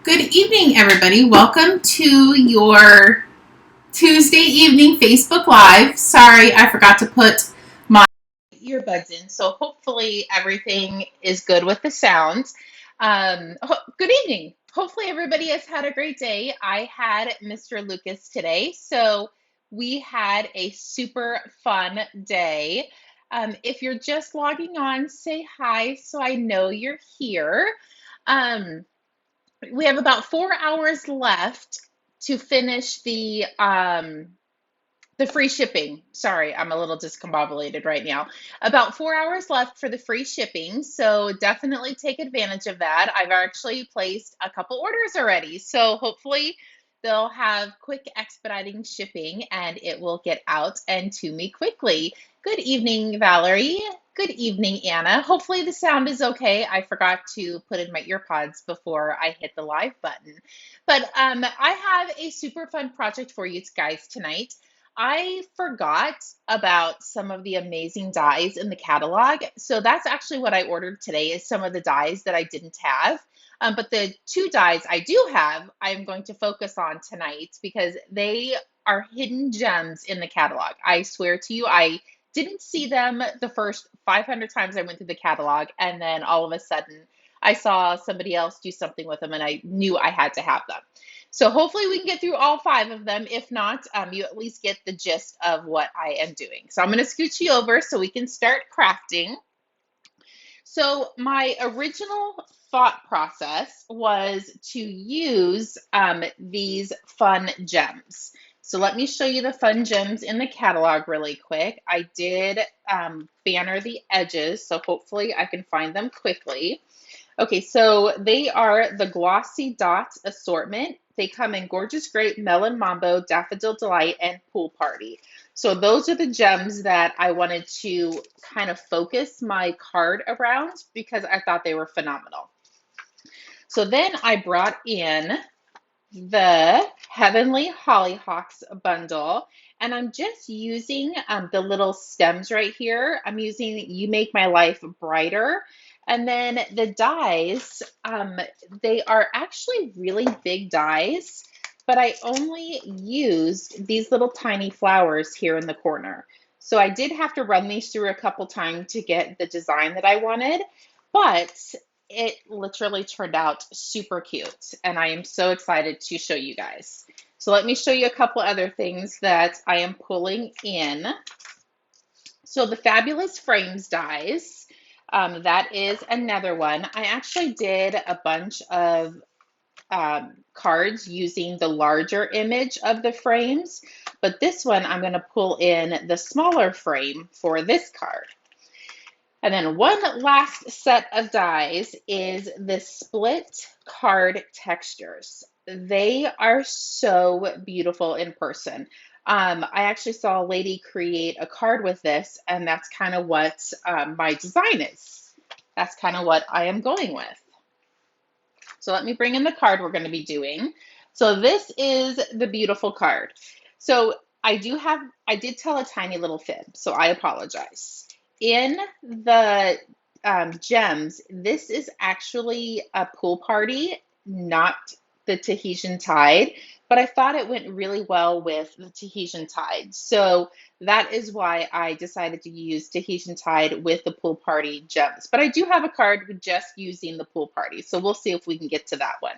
Good evening, everybody. Welcome to your Tuesday evening Facebook Live. Sorry, I forgot to put my earbuds in, so hopefully everything is good with the sound. Good evening. Hopefully everybody has had a great day. I had Mr. Lucas today, so we had a super fun day. If you're just logging on, say hi so I know you're here. Um, we have about 4 hours left to finish the free shipping. Sorry, I'm a little discombobulated right now. About 4 hours left for the free shipping, so definitely take advantage of that. I've actually placed a couple orders already, so hopefully they'll have quick expediting shipping and it will get out and to me quickly. Good evening, Valerie. Good evening, Anna. Hopefully the sound is okay. I forgot to put in my earpods before I hit the live button. But I have a super fun project for you guys tonight. I forgot about some of the amazing dies in the catalog. So that's actually what I ordered today is some of the dies that I didn't have. But the two dies I do have, I'm going to focus on tonight because they are hidden gems in the catalog. I swear to you, I didn't see them the first 500 times I went through the catalog. And then all of a sudden, I saw somebody else do something with them and I knew I had to have them. So hopefully we can get through all five of them. If not, you at least get the gist of what I am doing. So I'm going to scooch you over so we can start crafting. So my original thought process was to use these fun gems. So let me show you the fun gems in the catalog really quick. I did banner the edges, so hopefully I can find them quickly. Okay, so they are the Glossy Dot assortment. They come in Gorgeous Grape, Melon Mambo, Daffodil Delight, and Pool Party. So those are the gems that I wanted to kind of focus my card around because I thought they were phenomenal. So then I brought in the Heavenly Hollyhocks bundle, and I'm just using the little stems right here. I'm using You Make My Life Brighter. And then the dies, they are actually really big dies, but I only used these little tiny flowers here in the corner. So I did have to run these through a couple times to get the design that I wanted, but it literally turned out super cute, and I am so excited to show you guys. So let me show you a couple other things that I am pulling in. So the Fabulous Frames dies, that is another one. I actually did a bunch of cards using the larger image of the frames, but this one I'm going to pull in the smaller frame for this card. And then one last set of dies is the split card textures. They are so beautiful in person. I actually saw a lady create a card with this, and that's kind of what my design is. That's kind of what I am going with. So let me bring in the card we're going to be doing. So this is the beautiful card. So I did tell a tiny little fib, so I apologize. In the gems, this is actually a pool party, not the Tahitian Tide, but I thought it went really well with the Tahitian Tide. So that is why I decided to use Tahitian Tide with the pool party gems. But I do have a card with just using the pool party. So we'll see if we can get to that one.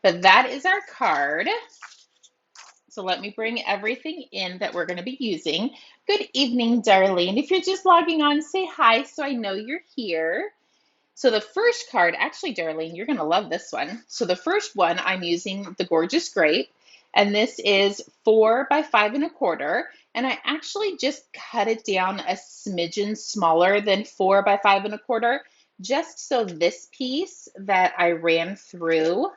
But that is our card. So let me bring everything in that we're going to be using. Good evening, Darlene. If you're just logging on, say hi so I know you're here. So the first card, actually, Darlene, you're going to love this one. So the first one, I'm using the Gorgeous Grape, and this is 4 by 5 1/4. And I actually just cut it down a smidgen smaller than 4 by 5 1/4, just so this piece that I ran through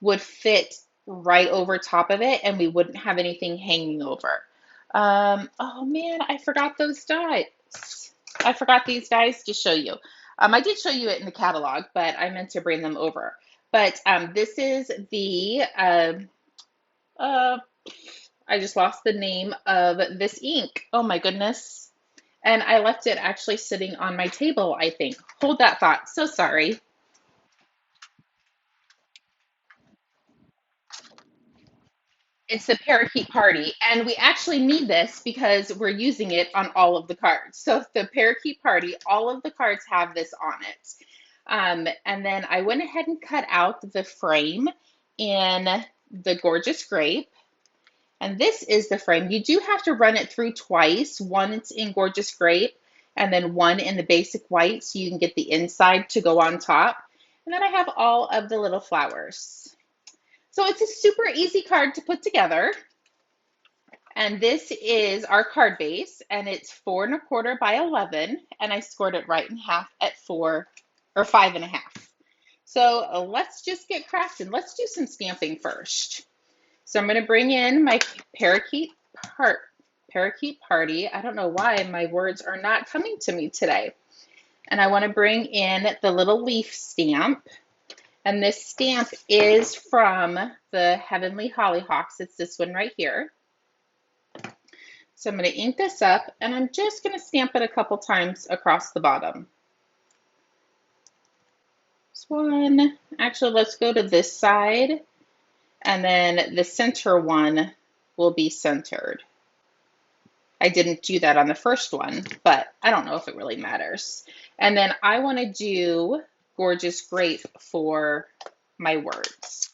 would fit right over top of it and we wouldn't have anything hanging over. Oh man, I forgot those dies. I forgot these dies to show you. I did show you it in the catalog, but I meant to bring them over. But this is the, uh, I just lost the name of this ink. Oh my goodness. And I left it actually sitting on my table, I think. Hold that thought. So sorry. It's the Parakeet Party, and we actually need this because we're using it on all of the cards. So the Parakeet Party, all of the cards have this on it. And then I went ahead and cut out the frame in the Gorgeous Grape. And this is the frame. You do have to run it through twice. Once in Gorgeous Grape and then one in the Basic White so you can get the inside to go on top. And then I have all of the little flowers. So it's a super easy card to put together. And this is our card base, and it's 4¼ by 11, and I scored it right in half at 5½. So let's just get crafting. Let's do some stamping first. So I'm going to bring in my Parakeet Party. I don't know why my words are not coming to me today. And I want to bring in the little leaf stamp. And this stamp is from the Heavenly Hollyhocks. It's this one right here. So I'm going to ink this up, and I'm just going to stamp it a couple times across the bottom. This one. Actually, let's go to this side, and then the center one will be centered. I didn't do that on the first one, but I don't know if it really matters. And then I want to do Gorgeous Grape for my words.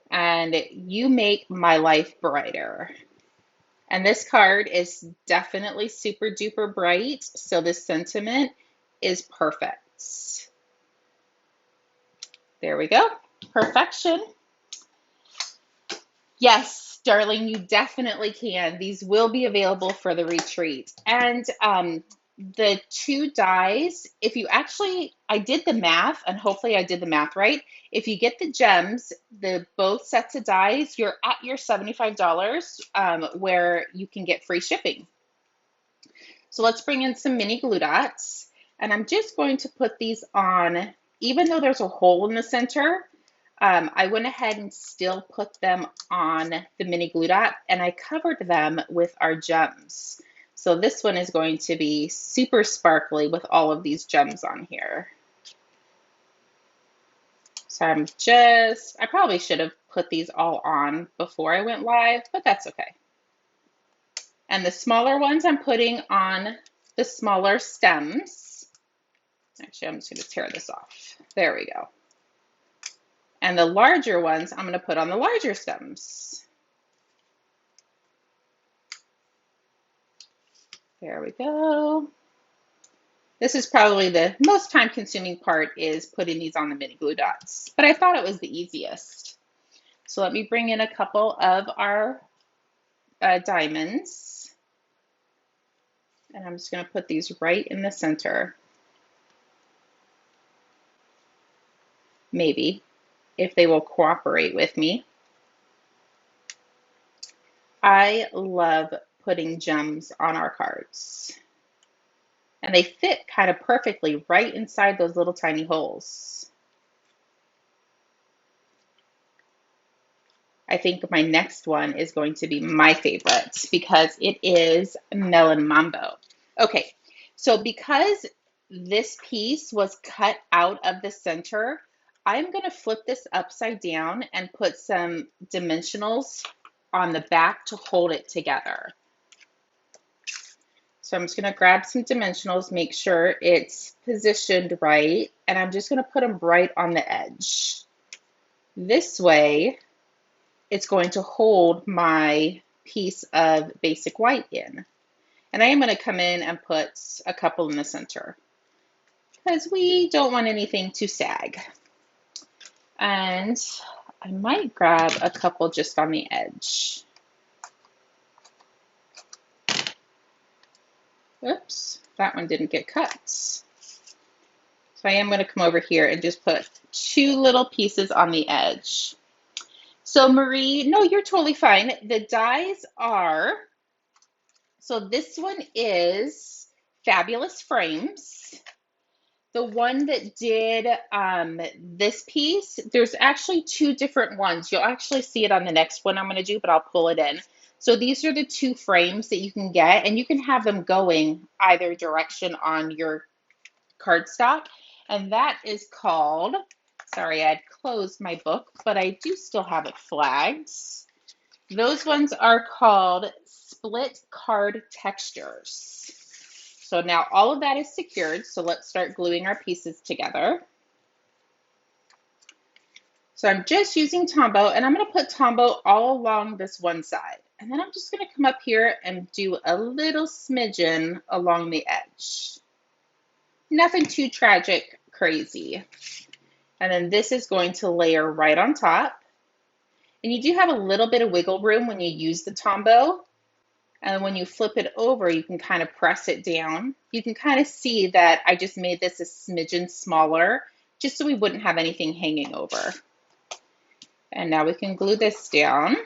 And you make my life brighter. And this card is definitely super duper bright, so the sentiment is perfect. There we go. Perfection. Yes, darling, you definitely can. These will be available for the retreat. And the 2 dies, if you actually, I did the math, and hopefully I did the math right. If you get the gems, both sets of dies, you're at your $75 where you can get free shipping. So let's bring in some mini glue dots, and I'm just going to put these on, even though there's a hole in the center. I went ahead and still put them on the mini glue dot, and I covered them with our gems. So this one is going to be super sparkly with all of these gems on here. So I probably should have put these all on before I went live, but that's okay. And the smaller ones I'm putting on the smaller stems. Actually, I'm just going to tear this off. There we go. And the larger ones I'm going to put on the larger stems. There we go. This is probably the most time-consuming part, is putting these on the mini glue dots, but I thought it was the easiest. So let me bring in a couple of our diamonds, and I'm just going to put these right in the center. Maybe, if they will cooperate with me. I love putting gems on our cards. And they fit kind of perfectly right inside those little tiny holes. I think my next one is going to be my favorite because it is Melon Mambo. Okay, so because this piece was cut out of the center, I'm going to flip this upside down and put some dimensionals on the back to hold it together. So I'm just going to grab some dimensionals, make sure it's positioned right, and I'm just going to put them right on the edge. This way, it's going to hold my piece of Basic White in. And I am going to come in and put a couple in the center because we don't want anything to sag. And I might grab a couple just on the edge. Oops, that one didn't get cut. So I am going to come over here and just put 2 little pieces on the edge. So Marie, no, you're totally fine. The dies are, so this one is Fabulous Frames. The one that did this piece, there's actually 2 different ones. You'll actually see it on the next one I'm going to do, but I'll pull it in. So these are the 2 frames that you can get, and you can have them going either direction on your cardstock. And that is called, sorry, I had closed my book, but I do still have it flagged. Those ones are called split card textures. So now all of that is secured, so let's start gluing our pieces together. So I'm just using Tombow, and I'm going to put Tombow all along this one side. And then I'm just going to come up here and do a little smidgen along the edge. Nothing too tragic, crazy. And then this is going to layer right on top. And you do have a little bit of wiggle room when you use the Tombow. And when you flip it over, you can kind of press it down. You can kind of see that I just made this a smidgen smaller, just so we wouldn't have anything hanging over. And now we can glue this down.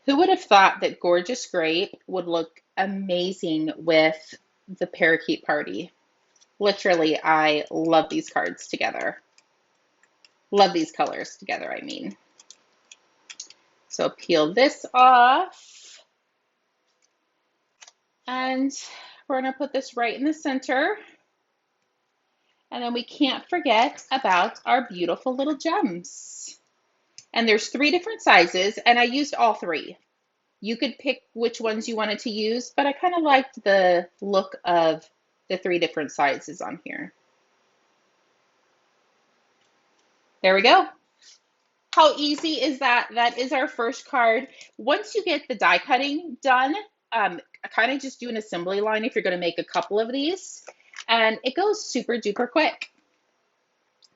Who would have thought that Gorgeous Grape would look amazing with the Parakeet Party? Literally, I love these cards together. Love these colors together, I mean. So peel this off. And we're going to put this right in the center. And then we can't forget about our beautiful little gems. And there's 3 different sizes, and I used all 3. You could pick which ones you wanted to use, but I kind of liked the look of the 3 different sizes on here. There we go. How easy is that? That is our first card. Once you get the die cutting done, kind of just do an assembly line if you're going to make a couple of these, and it goes super duper quick.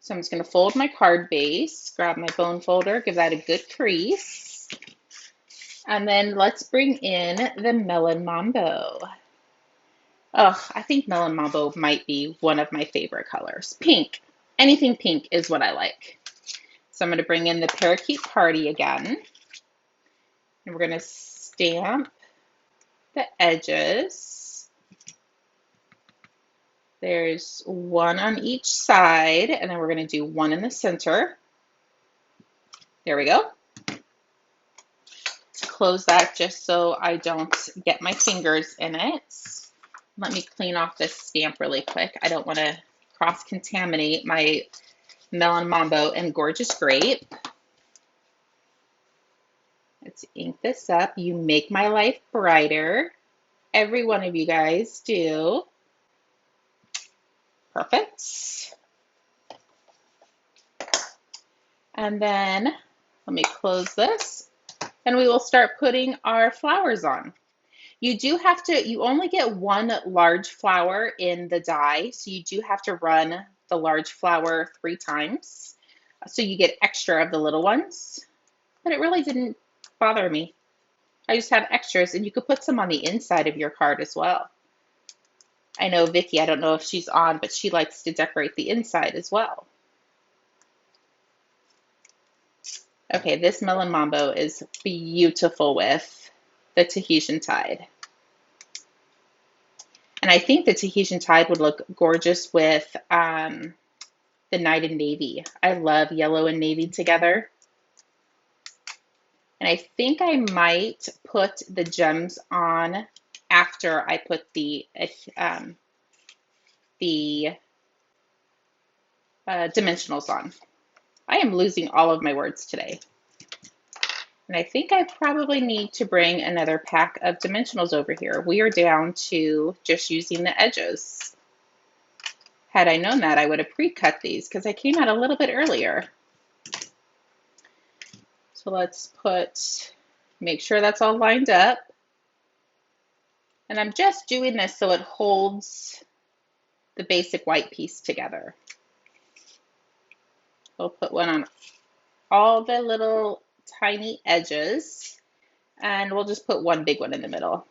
So I'm just going to fold my card base, grab my bone folder, give that a good crease. And then let's bring in the Melon Mambo. Oh, I think Melon Mambo might be one of my favorite colors. Pink. Anything pink is what I like. So I'm going to bring in the Parakeet Party again. And we're going to stamp the edges. There's 1 on each side, and then we're going to do 1 in the center. There we go. Let's close that just so I don't get my fingers in it. Let me clean off this stamp really quick. I don't want to cross-contaminate my Melon Mambo and Gorgeous Grape. Let's ink this up. You make my life brighter. Every one of you guys do. Perfect. And then let me close this, and we will start putting our flowers on. You do have to, you only get 1 large flower in the die, so you do have to run the large flower 3 times. So you get extra of the little ones, but it really didn't bother me. I just have extras, and you could put some on the inside of your card as well. I know Vicky, I don't know if she's on, but she likes to decorate the inside as well. Okay, this Melon Mambo is beautiful with the Tahitian Tide. And I think the Tahitian Tide would look gorgeous with the Night and Navy. I love yellow and navy together. And I think I might put the gems on after I put the dimensionals on. I am losing all of my words today. And I think I probably need to bring another pack of dimensionals over here. We are down to just using the edges. Had I known that, I would have pre-cut these because I came out a little bit earlier. So let's make sure that's all lined up. And I'm just doing this so it holds the basic white piece together. We'll put one on all the little tiny edges, and we'll just put 1 big one in the middle.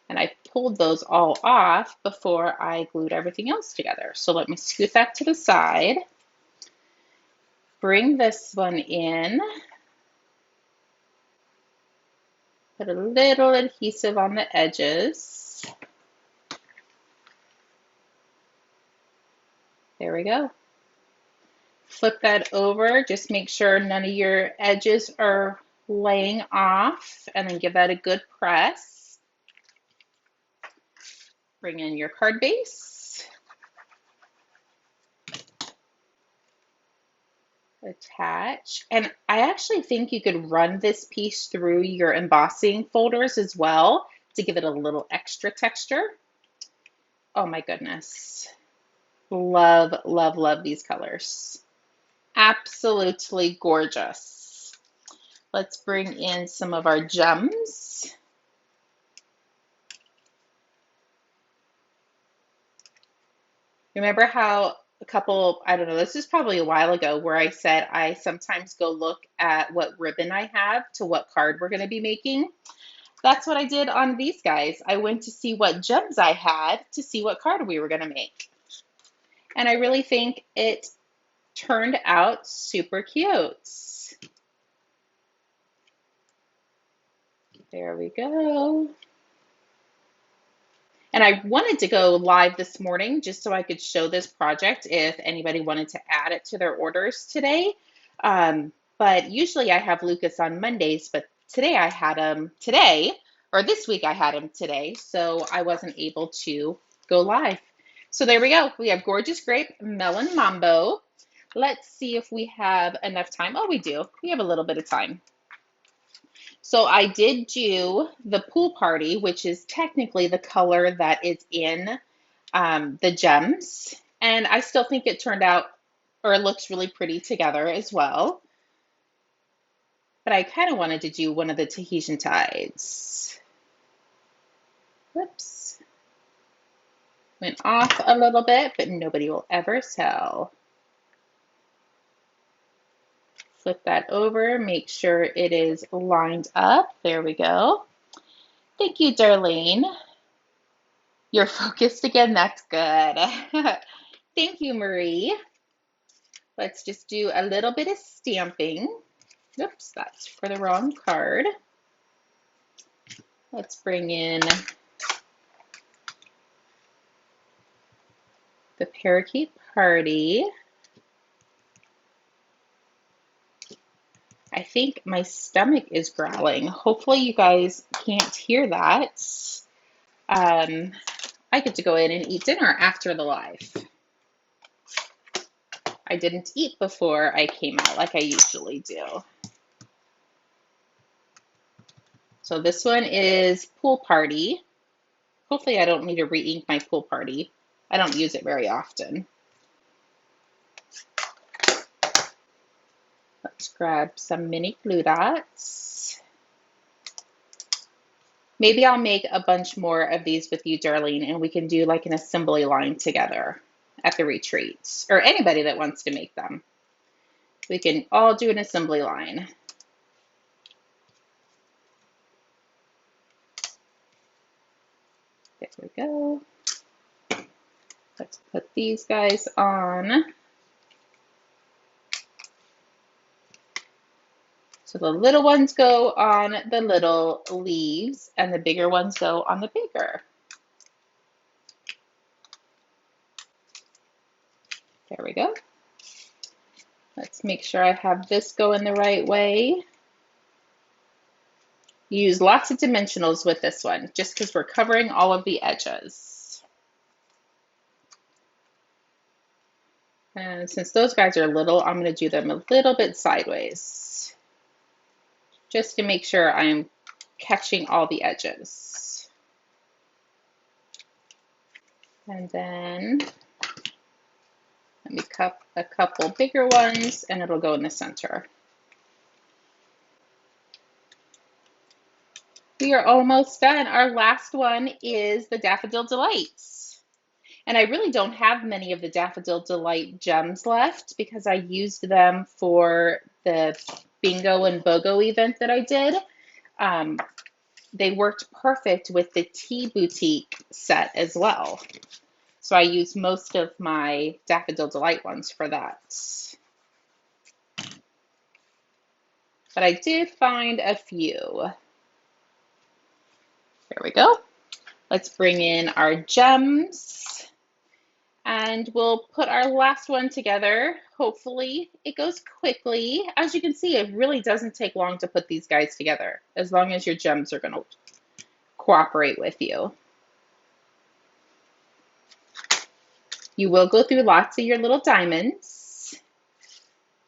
And I pulled those all off before I glued everything else together. So let me scoot that to the side. Bring this one in. Put a little adhesive on the edges. There we go. Flip that over. Just make sure none of your edges are laying off, and then give that a good press. bring in your card base. Attach. And I actually think you could run this piece through your embossing folders as well to give it a little extra texture. Oh my goodness. Love, love, love these colors. Absolutely gorgeous. Let's bring in some of our gems. Remember how I don't know, this is probably a while ago where I said I sometimes go look at what ribbon I have to what card we're going to be making. That's what I did on these guys. I went to see what gems I had to see what card we were going to make. And I really think it turned out super cute. There we go. And I wanted to go live this morning just so I could show this project if anybody wanted to add it to their orders today. But usually I have Lucas on Mondays, but today I had him today, or this week I had him today, so I wasn't able to go live. So there we go. We have Gorgeous Grape, Melon Mambo. Let's see if we have enough time. Oh, we do. We have a little bit of time. So I did do the Pool Party, which is technically the color that is in the gems. And I still think it turned out, or it looks really pretty together as well. But I kind of wanted to do one of the Tahitian tides. Whoops. Went off a little bit, but nobody will ever tell. Flip that over, make sure it is lined up. There we go. Thank you, Darlene. You're focused again, that's good. Thank you, Marie. Let's just do a little bit of stamping. Oops, that's for the wrong card. Let's bring in the Parakeet Party. I think my stomach is growling. Hopefully you guys can't hear that. I get to go in and eat dinner after the live. I didn't eat before I came out like I usually do. So this one is Pool Party. Hopefully I don't need to re-ink my Pool Party. I don't use it very often. Let's grab some mini glue dots. Maybe I'll make a bunch more of these with you, Darlene, and we can do like an assembly line together at the retreat, or anybody that wants to make them. We can all do an assembly line. There we go. Let's put these guys on. So the little ones go on the little leaves and the bigger ones go on the bigger. There we go. Let's make sure I have this going the right way. Use lots of dimensionals with this one, just because we're covering all of the edges. And since those guys are little, I'm going to do them a little bit sideways, just to make sure I'm catching all the edges. And then let me cut a couple bigger ones and it'll go in the center. We are almost done. Our last one is the Daffodil Delights. And I really don't have many of the Daffodil Delight gems left because I used them for the Bingo and BOGO event that I did. They worked perfect with the Tea Boutique set as well. So I used most of my Daffodil Delight ones for that. But I did find a few. There we go. Let's bring in our gems and we'll put our last one together. Hopefully it goes quickly. As you can see, it really doesn't take long to put these guys together as long as your gems are going to cooperate with you. You will go through lots of your little diamonds,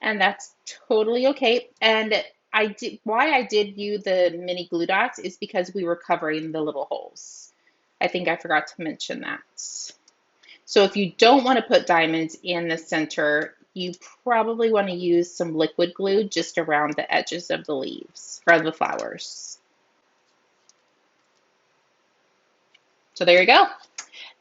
and that's totally okay. And why I did you the mini glue dots is because we were covering the little holes. I think I forgot to mention that. So if you don't want to put diamonds in the center, you probably want to use some liquid glue just around the edges of the leaves or the flowers. So there you go.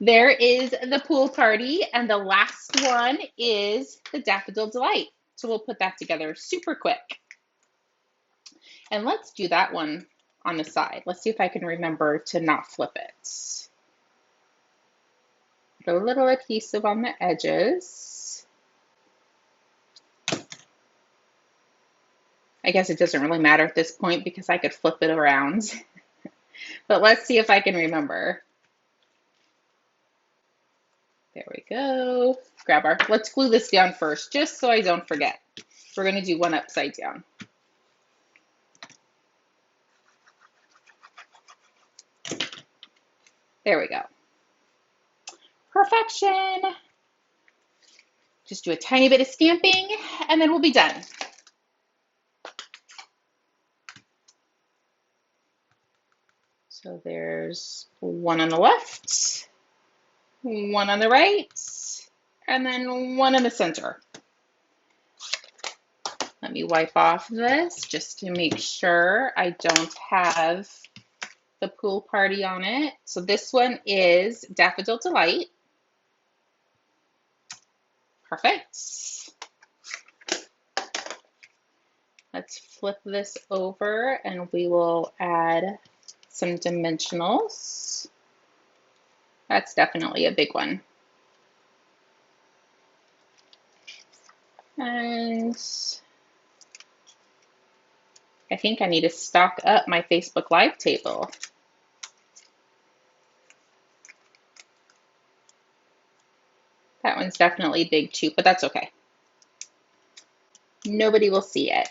There is the pool party, and the last one is the Daffodil Delight. So we'll put that together super quick. And let's do that one on the side. Let's see if I can remember to not flip it. Put a little adhesive on the edges. I guess it doesn't really matter at this point because I could flip it around. But let's see if I can remember. There we go. Let's glue this down first, just so I don't forget. We're going to do one upside down. There we go. Perfection. Just do a tiny bit of stamping, and then we'll be done. So there's one on the left, one on the right, and then one in the center. Let me wipe off this just to make sure I don't have the pool party on it. So this one is Daffodil Delight. Perfect. Let's flip this over and we will add some dimensionals. That's definitely a big one. And I think I need to stock up my Facebook Live table. That one's definitely big too, but that's okay. Nobody will see it.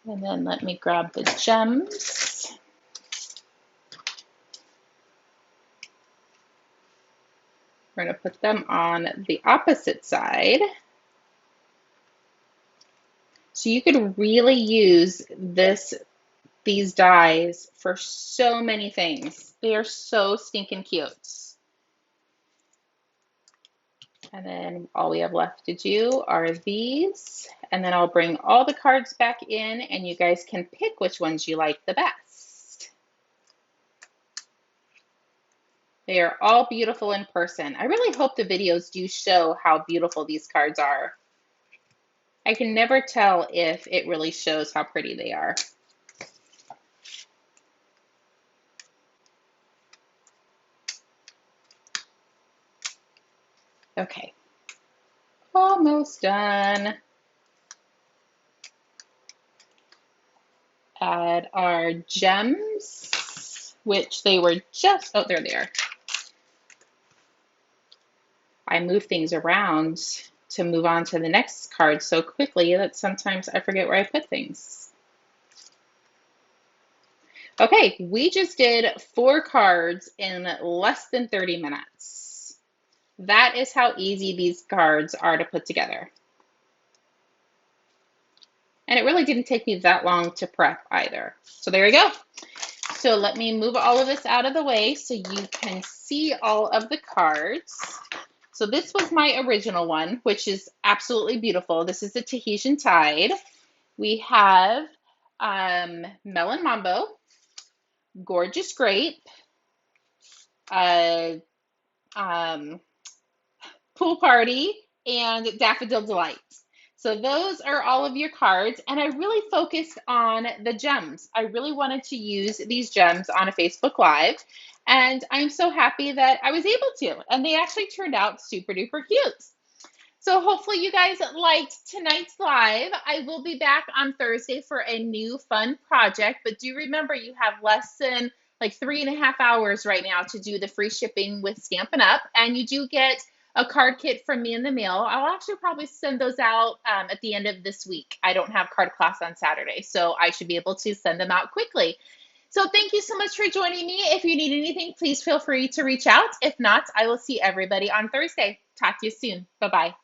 And then let me grab the gems. We're going to put them on the opposite side. So you could really use these dies for so many things. They are so stinking cute. And then all we have left to do are these. And then I'll bring all the cards back in and you guys can pick which ones you like the best. They are all beautiful in person. I really hope the videos do show how beautiful these cards are. I can never tell if it really shows how pretty they are. Okay, almost done. Add our gems, which they were just, oh, there they are. I move things around to move on to the next card so quickly that sometimes I forget where I put things. Okay, we just did 4 cards in less than 30 minutes. That is how easy these cards are to put together. And it really didn't take me that long to prep either. So there we go. So let me move all of this out of the way so you can see all of the cards. So this was my original one, which is absolutely beautiful. This is the Tahitian Tide. We have Melon Mambo, Gorgeous Grape, Pool Party, and Daffodil Delight. So those are all of your cards, and I really focused on the gems. I really wanted to use these gems on a Facebook Live, and I'm so happy that I was able to, and they actually turned out super duper cute. So hopefully you guys liked tonight's live. I will be back on Thursday for a new fun project, but do remember you have less than like 3.5 hours right now to do the free shipping with Stampin' Up, and you do get a card kit from me in the mail. I'll actually probably send those out at the end of this week. I don't have card class on Saturday, so I should be able to send them out quickly. So thank you so much for joining me. If you need anything, please feel free to reach out. If not, I will see everybody on Thursday. Talk to you soon. Bye bye.